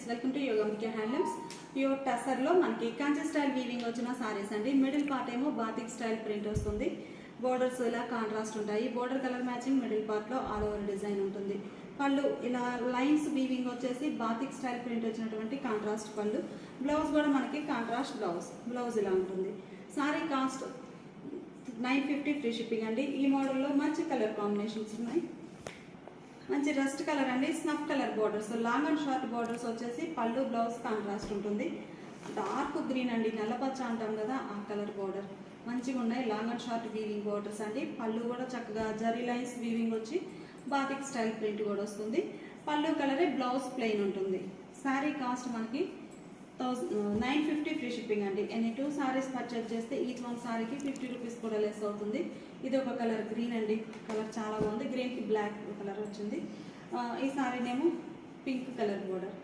Welcome to Yogambika handlooms. Pure టసర్లో మనకి Kanchi style weaving వచ్చిన సారీస్ అండి. మిడిల్ పార్ట్ ఏమో బాతిక్ స్టైల్ ప్రింట్ వస్తుంది. బోర్డర్స్ ఇలా కాంట్రాస్ట్ ఉంటాయి. బోర్డర్ కలర్ మ్యాచింగ్, మిడిల్ పార్ట్లో ఆల్ ఓవర్ డిజైన్ ఉంటుంది. పళ్ళు ఇలా లైన్స్ వీవింగ్ వచ్చేసి బాతిక్ స్టైల్ ప్రింట్ వచ్చినటువంటి కాంట్రాస్ట్ పళ్ళు. బ్లౌజ్ కూడా మనకి కాంట్రాస్ట్ బ్లౌజ్ ఇలా ఉంటుంది. సారీ కాస్ట్ 950 ఫ్రీ షిప్పింగ్ అండి. ఈ మోడల్లో మంచి కలర్ కాంబినేషన్స్ ఉన్నాయి. మంచి రస్ట్ కలర్ అండి, snuff colour borders, long and short borders వచ్చేసి పళ్ళు బ్లౌజ్ కాంట్రాస్ట్ ఉంటుంది. డార్క్ గ్రీన్ అండి, నల్లపచ్చ అంటాం కదా ఆ కలర్ బోర్డర్ మంచిగా ఉన్నాయి. Long and short weaving borders అండి. పళ్ళు కూడా చక్కగా జరీ లైన్స్ వీవింగ్ వచ్చి బాతిక్ స్టైల్ ప్రింట్ కూడా వస్తుంది. పళ్ళు కలరే, బ్లౌజ్ ప్లెయిన్ ఉంటుంది. శారీ కాస్ట్ మనకి 950 ఫ్రీ షిప్పింగ్ అండి. ఎనీ 2 సారీస్ పర్చేజ్ చేస్తే ఈచ్ వన్ సారీకి 50 రూపీస్ కూడా లెస్ అవుతుంది. ఇది ఒక కలర్ గ్రీన్ అండి, కలర్ చాలా బాగుంది. గ్రీన్కి బ్లాక్ కలర్ వచ్చింది. ఈ సారీనేమో పింక్ కలర్ బోర్డర్.